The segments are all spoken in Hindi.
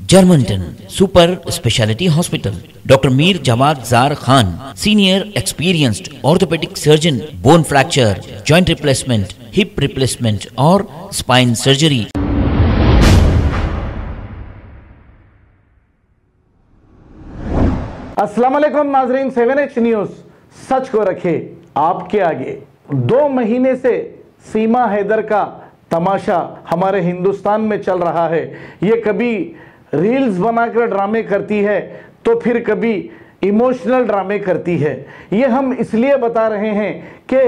Germanton super speciality hospital, doctor Mir Jawad Zar Khan, senior experienced orthopaedic surgeon, bone fracture, joint replacement, hip replacement और स्पाइन सर्जरी। अस्सलाम वालेकुम नाजरीन, 7H न्यूज़ सच को रखे आपके आगे। 2 महीने से सीमा हैदर का तमाशा हमारे हिंदुस्तान में चल रहा है। ये कभी रील्स बनाकर ड्रामे करती है तो फिर कभी इमोशनल ड्रामे करती है। ये हम इसलिए बता रहे हैं कि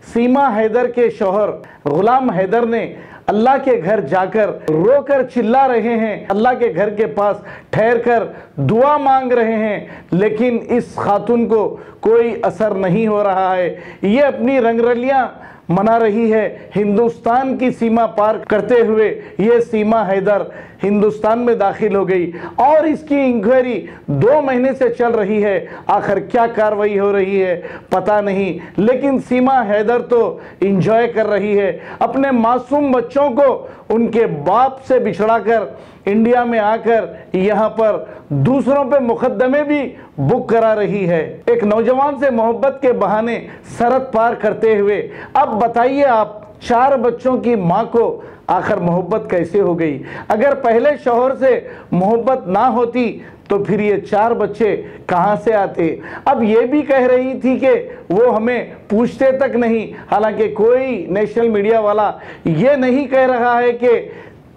सीमा हैदर के शौहर गुलाम हैदर ने अल्लाह के घर जाकर रोकर चिल्ला रहे हैं, अल्लाह के घर के पास ठहर कर दुआ मांग रहे हैं, लेकिन इस खातून को कोई असर नहीं हो रहा है। ये अपनी रंगरलियां मना रही है। हिंदुस्तान की सीमा पार करते हुए ये सीमा हैदर हिंदुस्तान में दाखिल हो गई और इसकी इंक्वायरी 2 महीने से चल रही है। आखिर क्या कार्रवाई हो रही है पता नहीं, लेकिन सीमा हैदर तो इंजॉय कर रही है। अपने मासूम बच्चों को उनके बाप से बिछड़ाकर इंडिया में आकर यहाँ पर दूसरों पे मुकदमे भी बुक करा रही है। एक नौजवान से मोहब्बत के बहाने सरहद पार करते हुए अब बताइए आप 4 बच्चों की मां को आखिर मोहब्बत कैसे हो गई? अगर पहले शौहर से मोहब्बत ना होती तो फिर ये 4 बच्चे कहां से आते? अब ये भी कह रही थी कि वो हमें पूछते तक नहीं। हालांकि कोई नेशनल मीडिया वाला ये नहीं कह रहा है कि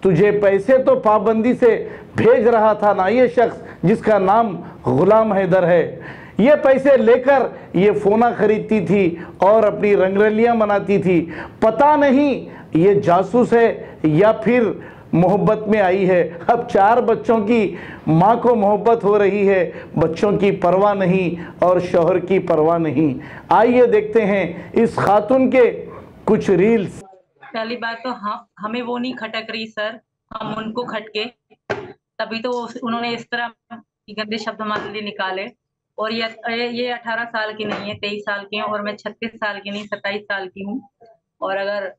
तुझे पैसे तो पाबंदी से भेज रहा था ना ये शख्स जिसका नाम गुलाम हैदर है। ये पैसे लेकर ये फोना खरीदती थी और अपनी रंगरलियां मनाती थी। पता नहीं ये जासूस है या फिर मोहब्बत में आई है। अब 4 बच्चों की माँ को मोहब्बत हो रही है, बच्चों की परवाह नहीं और शौहर की परवाह नहीं। आइए देखते हैं इस खातून के कुछ रील्स। पहली बात तो हमें वो नहीं खटक रही सर, हम उनको खटके, तभी तो उन्होंने इस तरह गंदे शब्द हमारे लिए निकाले। और ये 18 साल की नहीं है, 23 साल की है और मैं 36 साल की नहीं 27 साल की हूँ। और अगर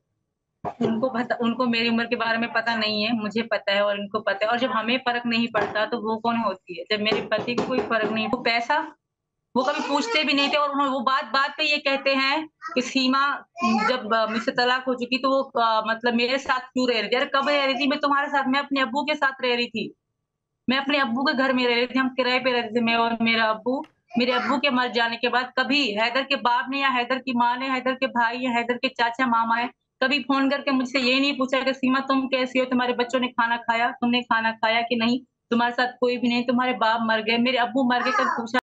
उनको मेरी उम्र के बारे में पता नहीं है, मुझे पता है और इनको पता है। और जब हमें फर्क नहीं पड़ता तो वो कौन होती है? जब मेरे पति को कोई फर्क नहीं, वो पैसा वो कभी पूछते भी नहीं थे। और वो बात पे ये कहते हैं कि सीमा जब मुझसे तलाक हो चुकी तो वो मतलब मेरे साथ क्यों रह रही थी? अरे कब रह रही थी मैं तुम्हारे साथ? मैं अपने अब्बू के साथ रह रही थी, मैं अपने अब्बू के घर में रह रही थी, हम किराए पे रहते थे, मैं और मेरा अब्बू। मेरे अब्बू के मर जाने के बाद कभी हैदर के बाप ने या हैदर की माँ ने, हैदर के भाई या हैदर के चाचा मामा है, कभी फोन करके मुझसे ये नहीं पूछा कि सीमा तुम कैसी हो, तुम्हारे बच्चों ने खाना खाया, तुमने खाना खाया कि नहीं, तुम्हारे साथ कोई भी नहीं, तुम्हारे बाप मर गए, मेरे अब्बू मर गए, कभी पूछा?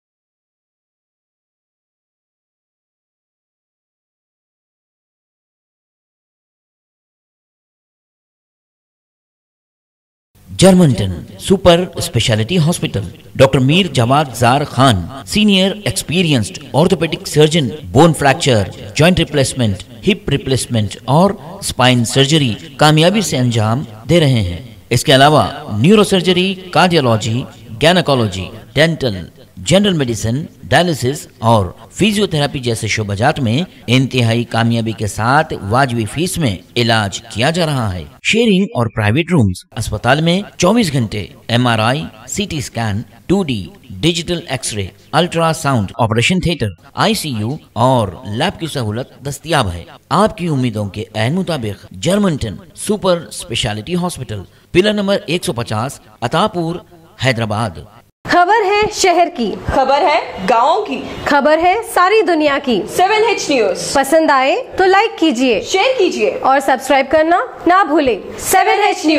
Germanten super speciality hospital, doctor Mir Jawad Zar Khan, senior experienced orthopaedic surgeon, bone fracture, joint replacement, hip replacement और स्पाइन सर्जरी कामयाबी से अंजाम दे रहे हैं। इसके अलावा neurosurgery, cardiology, gynaecology, dental, general medicine, dialysis और फिजियोथेरेपी जैसे शोबाजात में इंतहाई कामयाबी के साथ वाजिबी फीस में इलाज किया जा रहा है। शेयरिंग और प्राइवेट रूम्स, अस्पताल में 24 घंटे MRI, CT scan, 2D digital X-ray, ultrasound, operation theatre, ICU और लैब की सहूलत दस्तयाब है। आपकी उम्मीदों के ऐन मुताबिक Germanten super speciality hospital, pillar number 150, Attapur, Hyderabad. खबर है शहर की, खबर है गाँव की, खबर है सारी दुनिया की। 7H न्यूज़ पसंद आए तो लाइक कीजिए, शेयर कीजिए और सब्सक्राइब करना ना भूलें। 7H news.